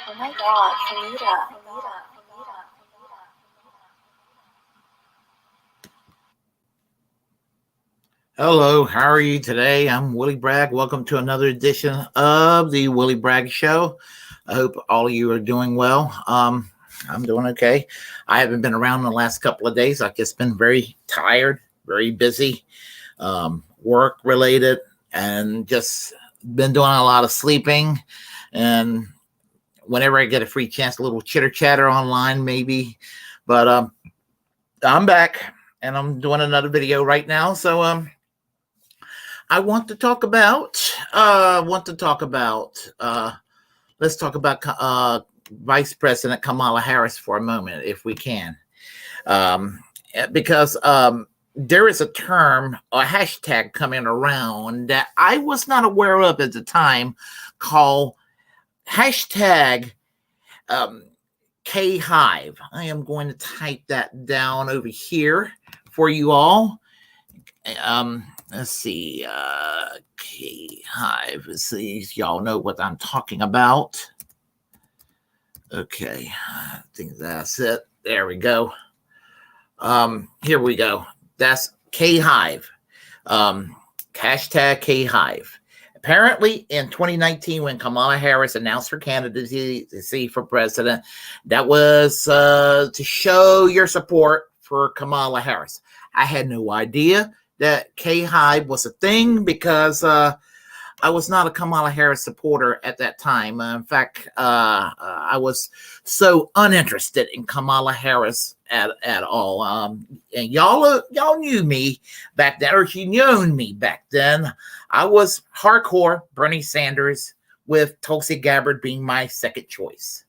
Oh my God, Anita. Hello, how are you today? I'm Willie Bragg. Welcome to another edition of the Willie Bragg Show. I hope all of you are doing well. I'm doing okay. I haven't been around the last couple of days. I've just been very tired, very busy, work related, and just been doing a lot of sleeping. And whenever I get a free chance, a little chitter chatter online, maybe. But I'm back and I'm doing another video right now. So I want to talk about let's talk about Vice President Kamala Harris for a moment, if we can, because there is a term, a hashtag coming around that I was not aware of at the time, called hashtag K-Hive. I am going to type that down over here for you all. Let's see, K-Hive. Let's see, y'all know what I'm talking about. Okay, I think that's it. There we go. Here we go. That's K-Hive. Hashtag K-Hive. Apparently, in 2019, when Kamala Harris announced her candidacy for president, that was to show your support for Kamala Harris. I had no idea that K-Hive was a thing because I was not a Kamala Harris supporter at that time. In fact, I was so uninterested in Kamala Harris at all. And y'all knew me back then, or you known me back then. I was hardcore Bernie Sanders, with Tulsi Gabbard being my second choice.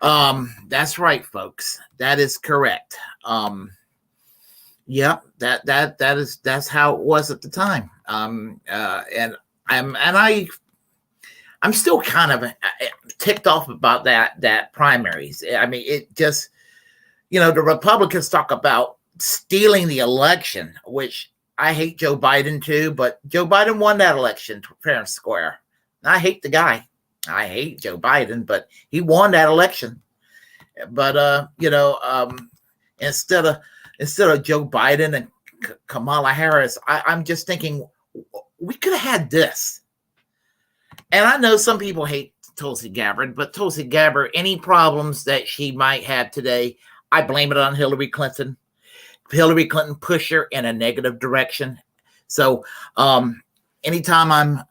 That's right, folks. That is correct. Yep, that's how it was at the time. And I'm still kind of ticked off about that primaries. I mean, it just, the Republicans talk about stealing the election, which I hate Joe Biden too, but Joe Biden won that election fair and square. I hate the guy. I hate Joe Biden, but he won that election. But instead of Joe Biden and Kamala Harris, I'm just thinking we could have had this. And I know some people hate Tulsi Gabbard, but Tulsi Gabbard, any problems that she might have today, I blame it on Hillary Clinton. Hillary Clinton pushed her in a negative direction. So anytime I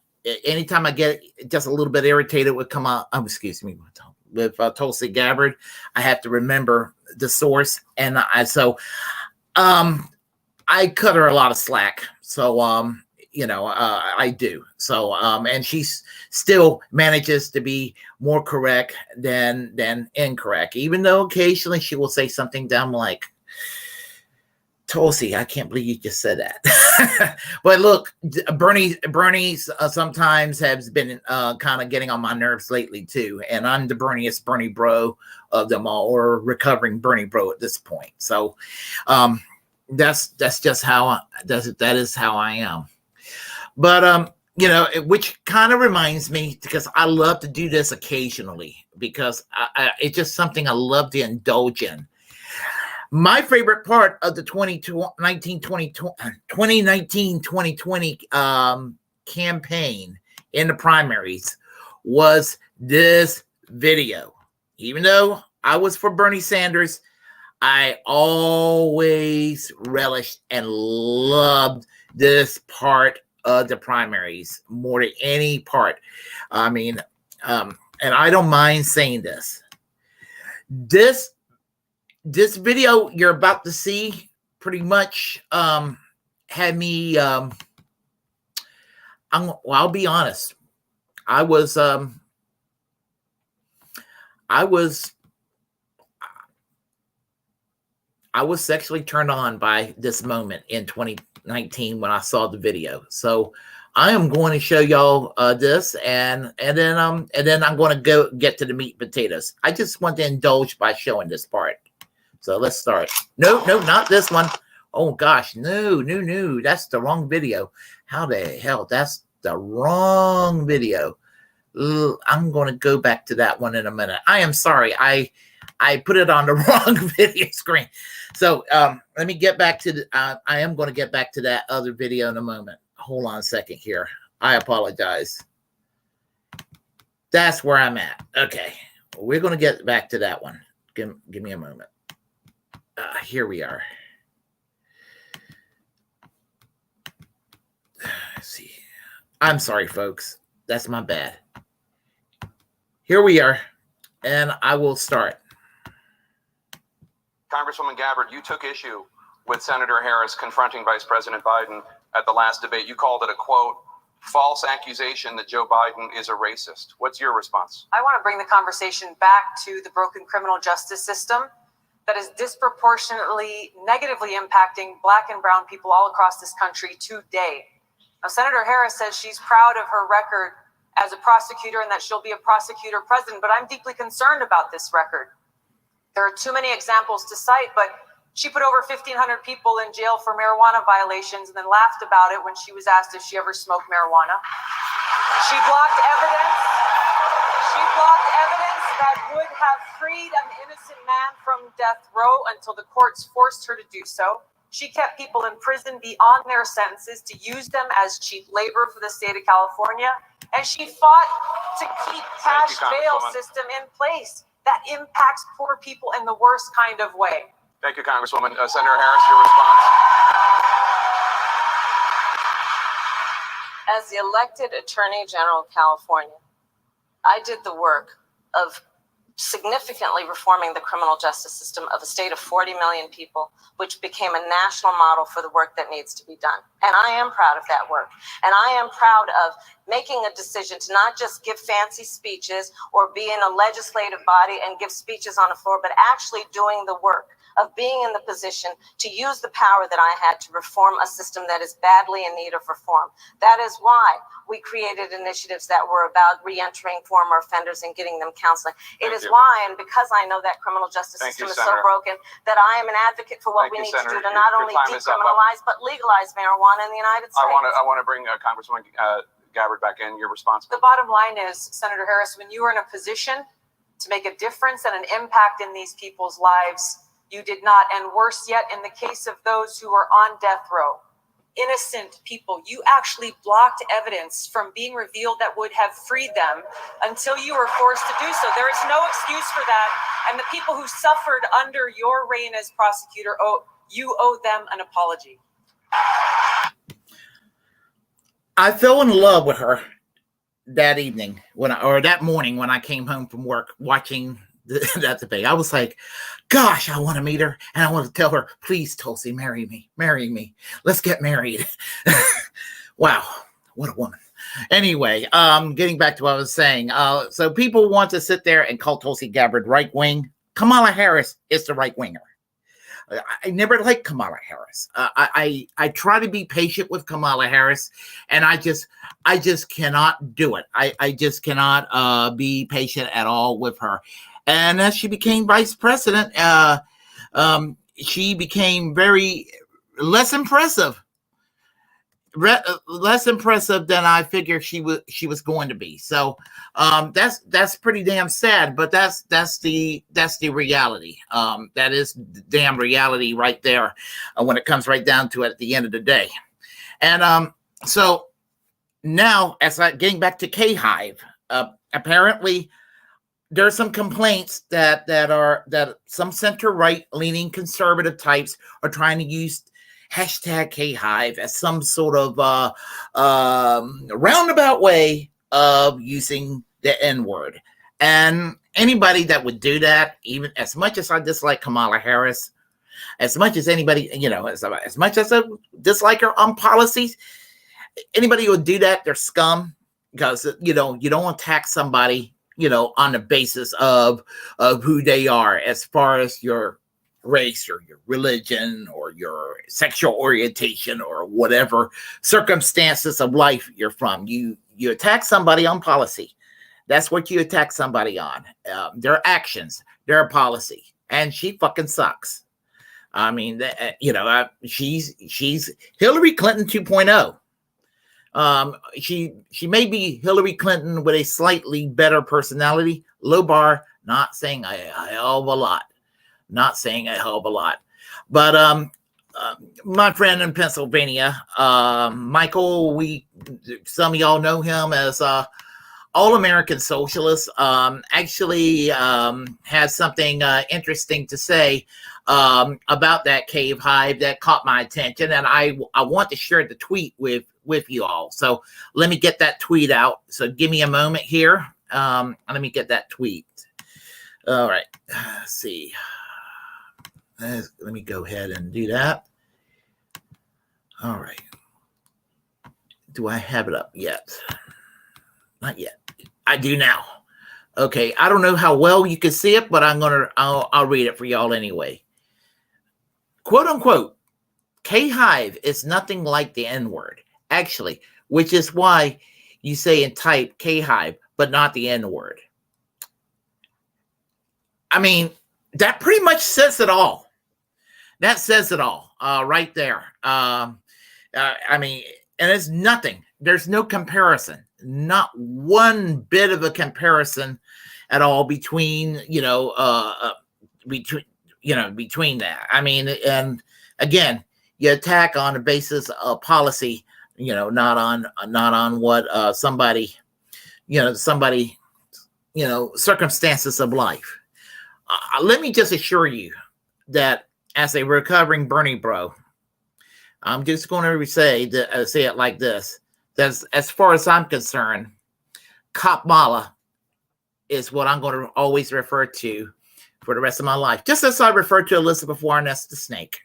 get just a little bit irritated with Tulsi Gabbard, I have to remember the source, and I cut her a lot of slack. So I do. So and she still manages to be more correct than incorrect, even though occasionally she will say something dumb like, Tulsi, I can't believe you just said that. But look, Bernie sometimes has been kind of getting on my nerves lately too, and I'm the Berniest Bernie bro of them all, or recovering Bernie bro at this point. So that's just how that is how I am. But which kind of reminds me, because I love to do this occasionally, because it's just something I love to indulge in. My favorite part of the 2019-2020 campaign in the primaries was this video. Even though I was for Bernie Sanders, I always relished and loved this part of the primaries more than any part. I mean, and I don't mind saying this. This video you're about to see pretty much had me. I'll be honest. I was sexually turned on by this moment in 2019 when I saw the video. So I am going to show y'all this, and then I'm going to go get to the meat and potatoes. I just want to indulge by showing this part. So let's start. No, not this one. Oh gosh, no. That's the wrong video. How the hell? That's the wrong video. I'm going to go back to that one in a minute. I am sorry. I put it on the wrong video screen. So let me get back to I am going to get back to that other video in a moment. Hold on a second here. I apologize. That's where I'm at. Okay. We're going to get back to that one. Give me a moment. Here we are. Let's see. I'm sorry, folks. That's my bad. Here we are, and I will start. Congresswoman Gabbard, you took issue with Senator Harris confronting Vice President Biden at the last debate. You called it a, quote, false accusation that Joe Biden is a racist. What's your response? I want to bring the conversation back to the broken criminal justice system that is disproportionately negatively impacting Black and brown people all across this country today. Now, Senator Harris says she's proud of her record as a prosecutor and that she'll be a prosecutor president, but I'm deeply concerned about this record. There are too many examples to cite, but she put over 1,500 people in jail for marijuana violations and then laughed about it when she was asked if she ever smoked marijuana. She blocked evidence. That would have freed an innocent man from death row until the courts forced her to do so. She kept people in prison beyond their sentences to use them as cheap labor for the state of California. And she fought to keep cash bail system in place that impacts poor people in the worst kind of way. Thank you, Congresswoman. Senator Harris, your response. As the elected Attorney General of California, I did the work of significantly reforming the criminal justice system of a state of 40 million people, which became a national model for the work that needs to be done. And I am proud of that work. And I am proud of making a decision to not just give fancy speeches or be in a legislative body and give speeches on the floor, but actually doing the work of being in the position to use the power that I had to reform a system that is badly in need of reform. That is why we created initiatives that were about re-entering former offenders and getting them counseling. It is why, and because I know that criminal justice system is so broken, that I am an advocate for what we need to do to not only decriminalize, but legalize marijuana in the United States. I want to bring Congresswoman Gabbard back in. Your response? The bottom line is, Senator Harris, when you were in a position to make a difference and an impact in these people's lives, you did not. And worse yet, in the case of those who are on death row, innocent people, you actually blocked evidence from being revealed that would have freed them until you were forced to do so. There is no excuse for that. And the people who suffered under your reign as prosecutor, you owe them an apology. I fell in love with her that evening that morning when I came home from work watching that debate. I was like, gosh, I want to meet her. And I want to tell her, please, Tulsi, marry me. Let's get married. Wow. What a woman. Anyway, getting back to what I was saying. So people want to sit there and call Tulsi Gabbard right wing. Kamala Harris is the right winger. I never liked Kamala Harris. I try to be patient with Kamala Harris, and I just cannot do it. I just cannot be patient at all with her. And as she became vice president, she became very less impressive than I figured she was going to be. So that's pretty damn sad, but that's the reality. That is the damn reality right there when it comes right down to it at the end of the day. And so now, getting back to K-Hive, apparently there's some complaints that some center-right leaning conservative types are trying to use hashtag K-Hive as some sort of roundabout way of using the N-word. And anybody that would do that, even as much as I dislike Kamala Harris, as much as anybody, as much as I dislike her on policies, anybody who would do that, they're scum, because, you don't attack somebody, on the basis of who they are, as far as your race or your religion or your sexual orientation or whatever circumstances of life you're from. You attack somebody on policy. That's what you attack somebody on. Their actions, their policy. And she fucking sucks. I mean, she's Hillary Clinton 2.0. She may be Hillary Clinton with a slightly better personality. Low bar, not saying a hell of a lot. Not saying a hell of a lot. But my friend in Pennsylvania, Michael, some of y'all know him as All-American Socialist, actually has something interesting to say about that K-Hive that caught my attention, and I want to share the tweet with you all. So let me get that tweet out. So give me a moment here. Let me get that tweet. All right. Let's see. Let me go ahead and do that. All right. Do I have it up yet? Not yet. I do now. Okay. I don't know how well you can see it, but I'll read it for y'all anyway. Quote unquote, K-Hive is nothing like the N-word, actually, which is why you say and type K-Hive, but not the N-word. I mean, that pretty much says it all. That says it all right there. I mean, and it's nothing. There's no comparison. Not one bit of a comparison at all between that. I mean, and again, you attack on the basis of policy, not on what somebody, circumstances of life. Let me just assure you that as a recovering Bernie bro, I'm just going to say it like this. That as far as I'm concerned, Kamala is what I'm going to always refer to for the rest of my life. Just as I refer to Elizabeth Warren as the snake.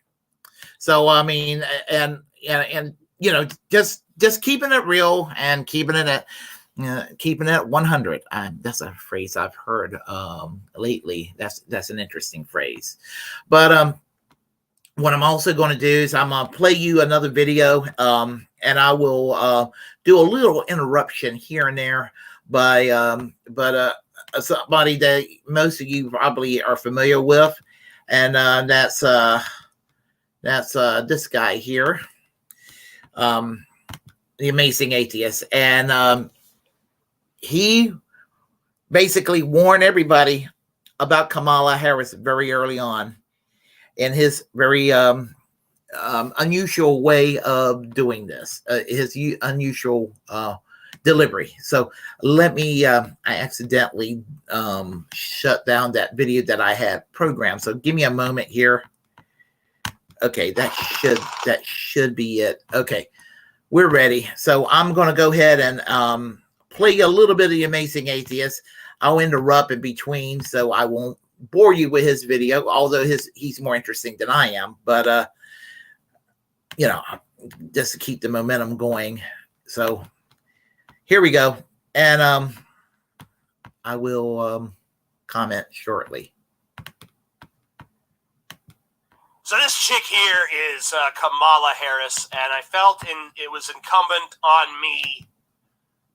So, I mean, and just keeping it real and keeping it at 100. That's a phrase I've heard lately. That's an interesting phrase. But what I'm also going to do is I'm going to play you another video, and I will do a little interruption here and there by somebody that most of you probably are familiar with, and that's this guy here. the Amazing Atheist, and he basically warned everybody about Kamala Harris very early on in his very unusual way of doing this, his unusual delivery. So let me, I accidentally shut down that video that I had programmed. So give me a moment here. Okay, that should be it. Okay, we're ready. So I'm going to go ahead and play a little bit of the Amazing Atheist. I'll interrupt in between, so I won't bore you with his video, although he's more interesting than I am. But you know, just to keep the momentum going. So here we go, and I will comment shortly. So this chick here is Kamala Harris, and I felt it was incumbent on me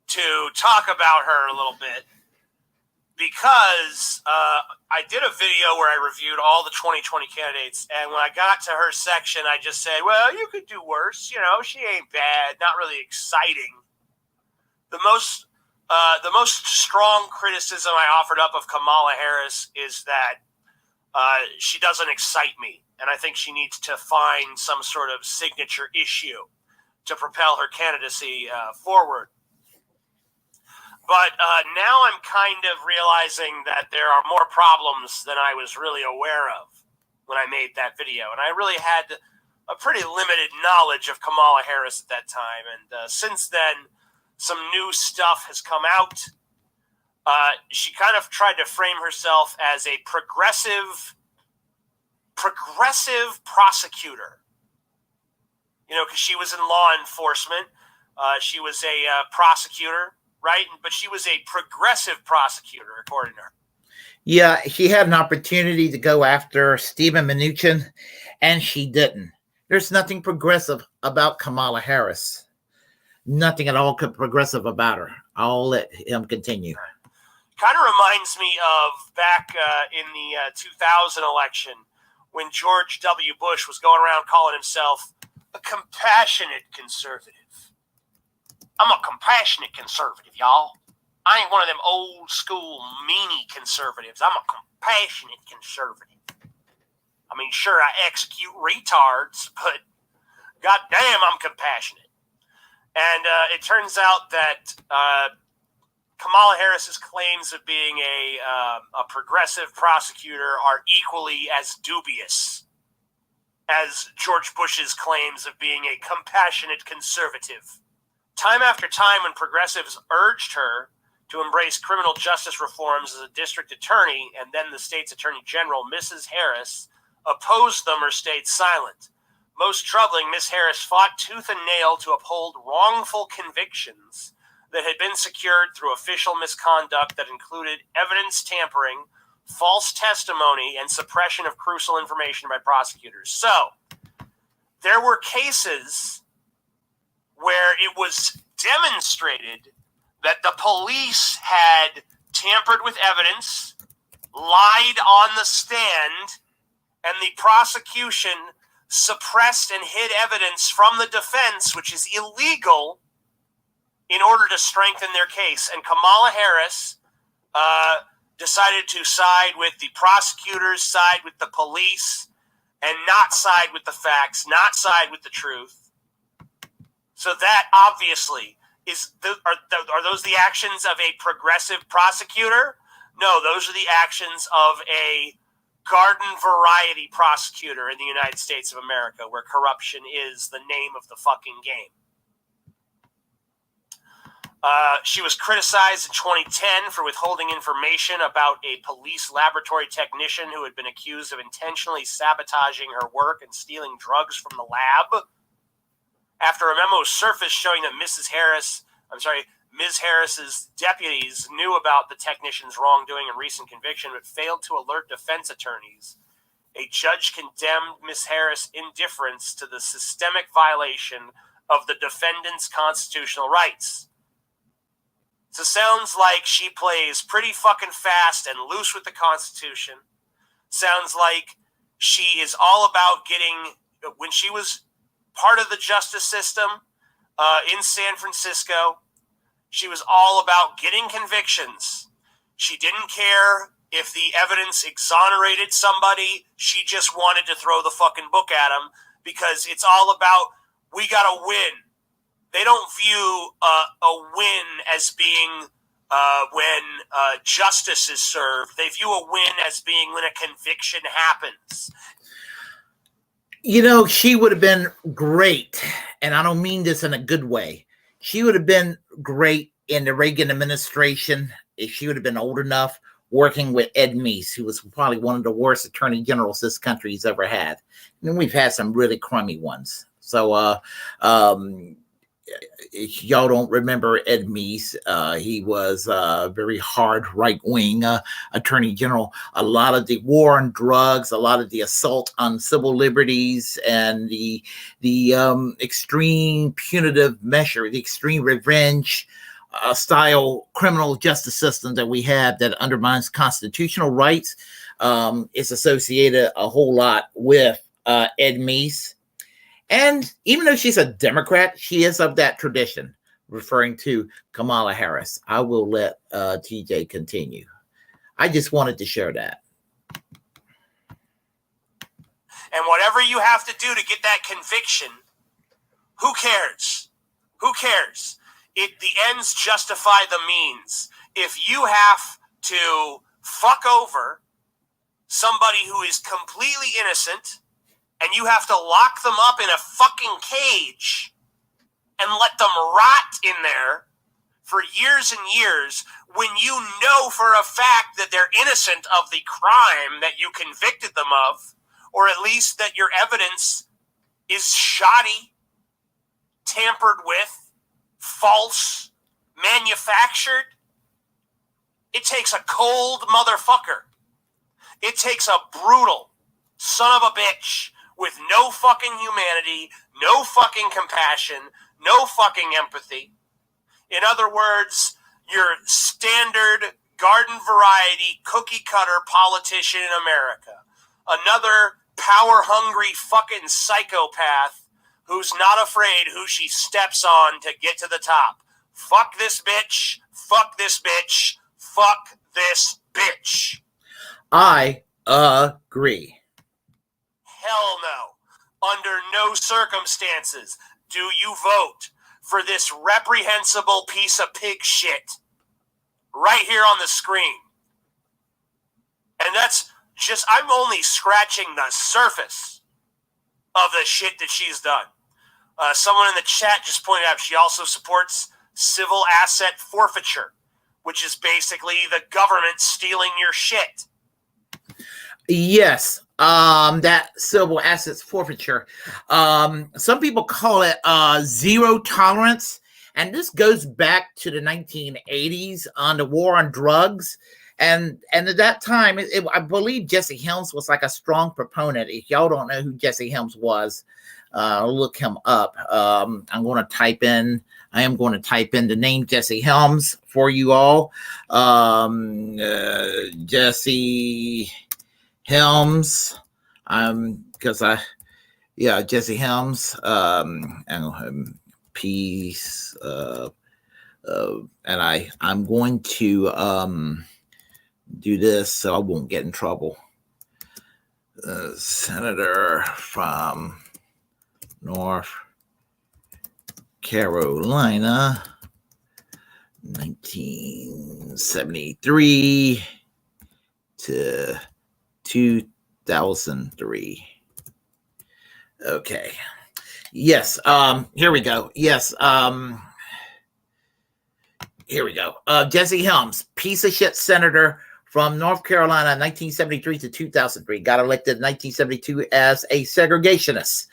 to talk about her a little bit because I did a video where I reviewed all the 2020 candidates, and when I got to her section, I just said, well, you could do worse. You know, she ain't bad, not really exciting. The most strong criticism I offered up of Kamala Harris is that she doesn't excite me. And I think she needs to find some sort of signature issue to propel her candidacy forward. But now I'm kind of realizing that there are more problems than I was really aware of when I made that video. And I really had a pretty limited knowledge of Kamala Harris at that time. And since then, some new stuff has come out. She kind of tried to frame herself as a progressive prosecutor, you know, because she was in law enforcement. She was a prosecutor, right? But she was a progressive prosecutor, according to her. Yeah, she had an opportunity to go after Stephen Mnuchin, and she didn't. There's nothing progressive about Kamala Harris. Nothing at all progressive about her. I'll let him continue. Kind of reminds me of back in the 2000 election, when George W. Bush was going around calling himself a compassionate conservative. I'm a compassionate conservative, y'all. I ain't one of them old school meanie conservatives. I'm a compassionate conservative. I mean, sure, I execute retards, but goddamn, I'm compassionate. And it turns out that Kamala Harris's claims of being a progressive prosecutor are equally as dubious as George Bush's claims of being a compassionate conservative. Time after time, when progressives urged her to embrace criminal justice reforms as a district attorney and then the state's attorney general, Mrs. Harris opposed them or stayed silent. Most troubling, Ms. Harris fought tooth and nail to uphold wrongful convictions that had been secured through official misconduct that included evidence tampering, false testimony, and suppression of crucial information by prosecutors. So, there were cases where it was demonstrated that the police had tampered with evidence, lied on the stand, and the prosecution suppressed and hid evidence from the defense, which is illegal, in order to strengthen their case. And Kamala Harris decided to side with the prosecutors, side with the police, and not side with the facts, not side with the truth. So that obviously are those the actions of a progressive prosecutor? No, those are the actions of a garden variety prosecutor in the United States of America, where corruption is the name of the fucking game. She was criticized in 2010 for withholding information about a police laboratory technician who had been accused of intentionally sabotaging her work and stealing drugs from the lab. After a memo surfaced showing that Ms. Harris's deputies knew about the technician's wrongdoing and recent conviction but failed to alert defense attorneys, a judge condemned Ms. Harris' indifference to the systemic violation of the defendant's constitutional rights. So it sounds like she plays pretty fucking fast and loose with the Constitution. Sounds like she is all about getting, when she was part of the justice system, in San Francisco. She was all about getting convictions. She didn't care if the evidence exonerated somebody. She just wanted to throw the fucking book at them because it's all about, we got to win. They don't view a win as being when justice is served. They view a win as being when a conviction happens. You know, she would have been great, and I don't mean this in a good way. She would have been great in the Reagan administration if she would have been old enough, working with Ed Meese, who was probably one of the worst attorney generals this country's ever had. And we've had some really crummy ones. So, if y'all don't remember Ed Meese, he was a very hard right-wing attorney general. A lot of the war on drugs, a lot of the assault on civil liberties, and the extreme punitive measure, the extreme revenge style criminal justice system that we have that undermines constitutional rights is associated a whole lot with Ed Meese. And even though she's a Democrat, she is of that tradition, referring to Kamala Harris. I will let TJ continue. I just wanted to share that. And whatever you have to do to get that conviction, who cares? Who cares? The ends justify the means. If you have to fuck over somebody who is completely innocent, and you have to lock them up in a fucking cage and let them rot in there for years and years when you know for a fact that they're innocent of the crime that you convicted them of, or at least that your evidence is shoddy, tampered with, false, manufactured. It takes a cold motherfucker. It takes a brutal son of a bitch with no fucking humanity, no fucking compassion, no fucking empathy. In other words, your standard garden variety cookie cutter politician in America. Another power-hungry fucking psychopath who's not afraid who she steps on to get to the top. Fuck this bitch. Fuck this bitch. Fuck this bitch. I agree. Hell no. Under no circumstances do you vote for this reprehensible piece of pig shit right here on the screen. And that's just, I'm only scratching the surface of the shit that she's done. Someone in the chat just pointed out she also supports civil asset forfeiture, which is basically the government stealing your shit. Yes, that civil assets forfeiture. Some people call it zero tolerance, and this goes back to the 1980s on the war on drugs. And at that time, I believe Jesse Helms was like a strong proponent. If y'all don't know who Jesse Helms was, look him up. I am going to type in the name Jesse Helms for you all. Jesse Helms, Jesse Helms, and peace, and I'm going to do this so I won't get in trouble. Senator from North Carolina, 1973 to 2003. Okay. Yes. Here we go. Yes. Here we go. Jesse Helms, piece of shit senator from North Carolina, 1973 to 2003. Got elected in 1972 as a segregationist.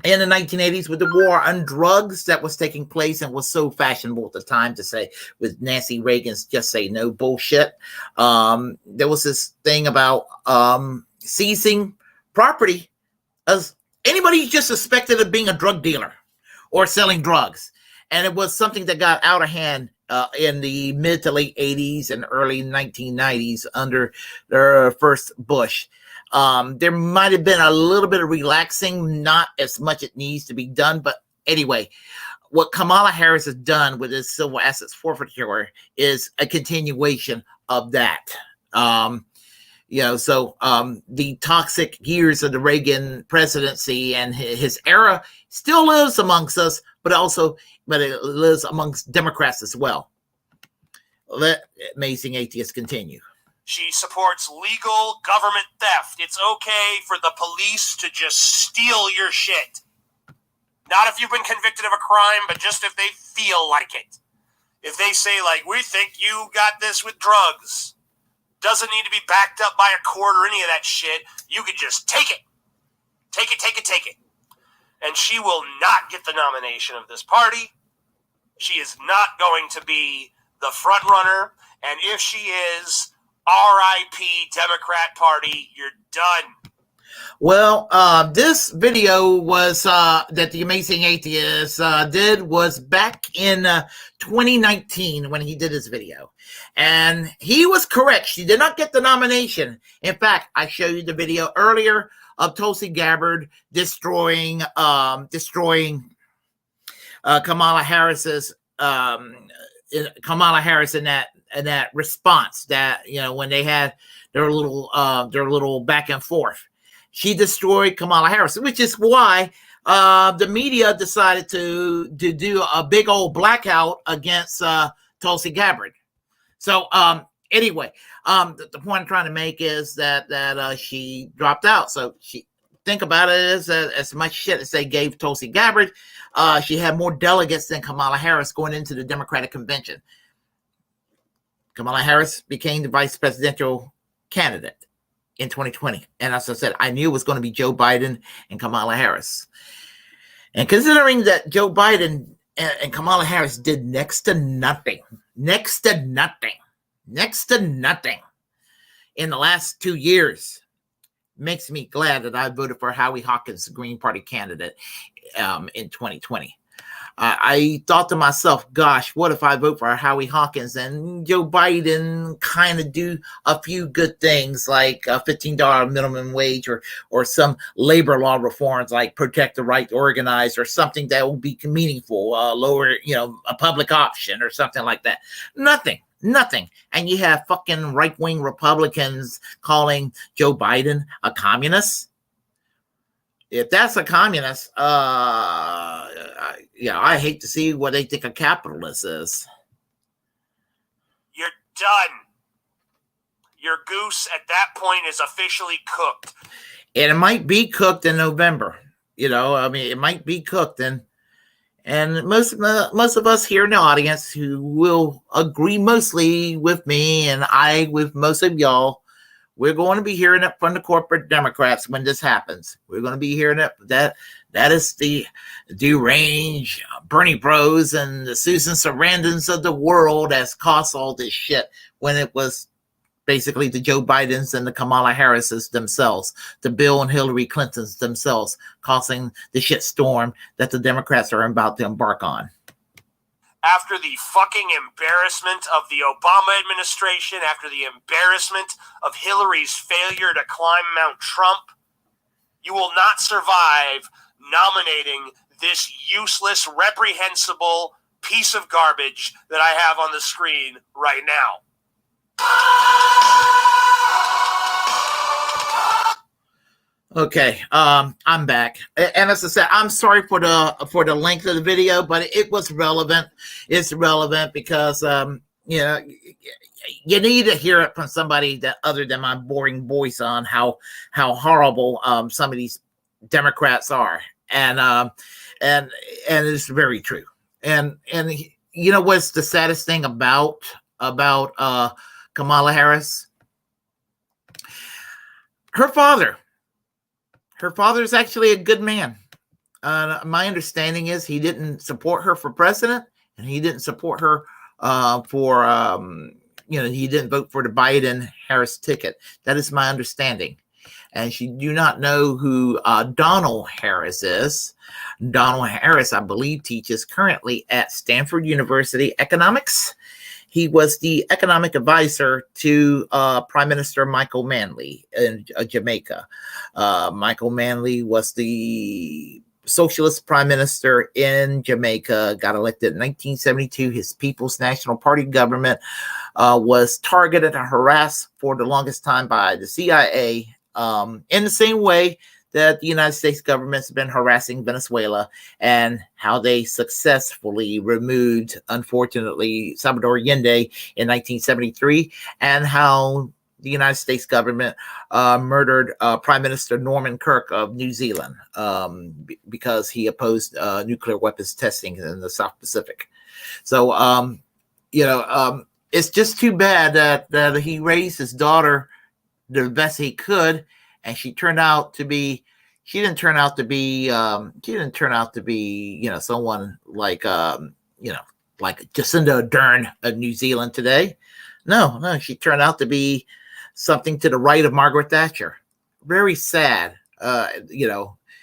In the 1980s, with the war on drugs that was taking place and was so fashionable at the time to say, with Nancy Reagan's just say no bullshit, there was this thing about seizing property as anybody just suspected of being a drug dealer or selling drugs. And it was something that got out of hand in the mid to late 80s and early 1990s under the first Bush. There might have been a little bit of relaxing, not as much it needs to be done, but anyway, what Kamala Harris has done with this civil assets forfeiture is a continuation of that. The toxic years of the Reagan presidency and his era still lives amongst us, but it lives amongst Democrats as well. Let Amazing Atheist continue. She supports legal government theft. It's okay for the police to just steal your shit. Not if you've been convicted of a crime, but just if they feel like it. If they say, like, we think you got this with drugs, doesn't need to be backed up by a court or any of that shit, you could just take it. Take it. And she will not get the nomination of this party. She is not going to be the front runner. And if she is, R.I.P. Democrat Party, you're done. Well, this video was that the Amazing Atheist did was back in 2019 when he did his video. And he was correct. She did not get the nomination. In fact, I showed you the video earlier of Tulsi Gabbard destroying Kamala Harris's Kamala Harris in that response that, when they had their little back and forth. She destroyed Kamala Harris, which is why the media decided to do a big old blackout against Tulsi Gabbard. So anyway, the point I'm trying to make is that she dropped out. So think about it as much shit as they gave Tulsi Gabbard. She had more delegates than Kamala Harris going into the Democratic convention. Kamala Harris became the vice presidential candidate in 2020. And as I said, I knew it was going to be Joe Biden and Kamala Harris. And considering that Joe Biden and Kamala Harris did next to nothing in the last 2 years, makes me glad that I voted for Howie Hawkins, the Green Party candidate, in 2020. I thought to myself, gosh, what if I vote for Howie Hawkins and Joe Biden kind of do a few good things like a $15 minimum wage or some labor law reforms like protect the right to organize or something that will be meaningful, lower, a public option or something like that. Nothing. And you have fucking right-wing Republicans calling Joe Biden a communist. If that's a communist, I hate to see what they think a capitalist is. You're done. Your goose at that point is officially cooked. And it might be cooked in November. It might be cooked. And most of us here in the audience who will agree mostly with me and I with most of y'all, we're going to be hearing it from the corporate Democrats when this happens. We're going to be hearing it. That is the deranged Bernie Bros and the Susan Sarandons of the world that's caused all this shit when it was basically the Joe Bidens and the Kamala Harrises themselves, the Bill and Hillary Clintons themselves, causing the shitstorm that the Democrats are about to embark on. After the fucking embarrassment of the Obama administration, after the embarrassment of Hillary's failure to climb Mount Trump, you will not survive nominating this useless, reprehensible piece of garbage that I have on the screen right now. Okay, I'm back, and as I said, I'm sorry for the length of the video, but it was relevant. It's relevant because you need to hear it from somebody that other than my boring voice on how horrible some of these Democrats are, and it's very true. And what's the saddest thing about Kamala Harris? Her father is actually a good man. My understanding is he didn't support her for president, and he didn't support her he didn't vote for the Biden-Harris ticket. That is my understanding. And she do not know who Donald Harris is. Donald Harris, I believe, teaches currently at Stanford University economics. He was the economic advisor to Prime Minister Michael Manley in Jamaica. Michael Manley was the socialist prime minister in Jamaica, got elected in 1972. His People's National Party government was targeted and harassed for the longest time by the CIA, in the same way that the United States government has been harassing Venezuela, and how they successfully removed, unfortunately, Salvador Allende in 1973, and how the United States government murdered Prime Minister Norman Kirk of New Zealand because he opposed nuclear weapons testing in the South Pacific. So, it's just too bad that he raised his daughter the best he could, and she didn't turn out to be someone like like Jacinda Ardern of New Zealand today. No, she turned out to be something to the right of Margaret Thatcher. Very sad, and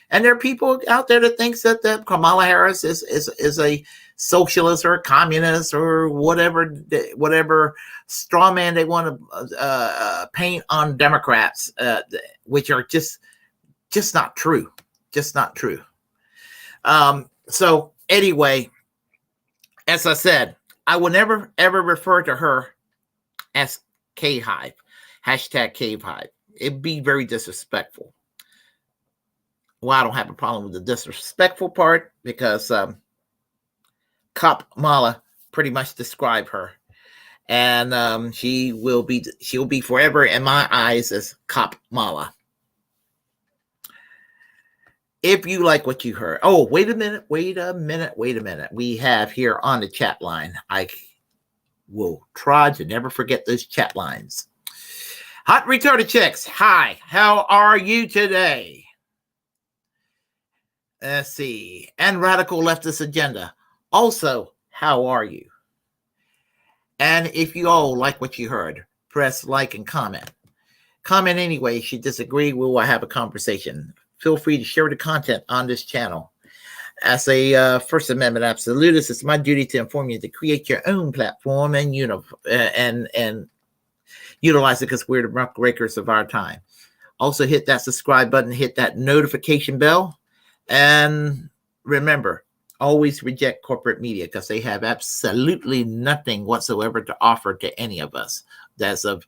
there are people out there that thinks that Kamala Harris is a socialist or a communist or whatever straw man they want to paint on Democrats, which are just not true. Just not true. So anyway, as I said, I will never ever refer to her as K-Hive, hashtag K-Hive. It'd be very disrespectful. Well, I don't have a problem with the disrespectful part because Kamala pretty much described her, and she'll be forever in my eyes as Kamala. If you like what you heard, wait a minute. We have here on the chat line. I will try to never forget those chat lines. Hot retarded chicks. Hi, how are you today? Let's see. And radical leftist agenda. Also, how are you? And if you all like what you heard, press like and comment. Comment anyway. If you disagree, we will have a conversation. Feel free to share the content on this channel. As a First Amendment absolutist, it's my duty to inform you to create your own platform and utilize it because we're the muckrakers of our time. Also, hit that subscribe button, hit that notification bell, and remember, always reject corporate media because they have absolutely nothing whatsoever to offer to any of us that's of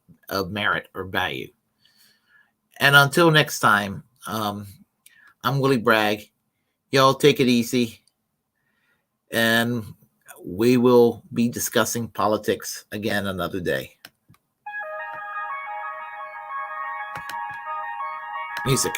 merit or value. And until next time, I'm Willie Bragg. Y'all take it easy, and we will be discussing politics again another day. Music.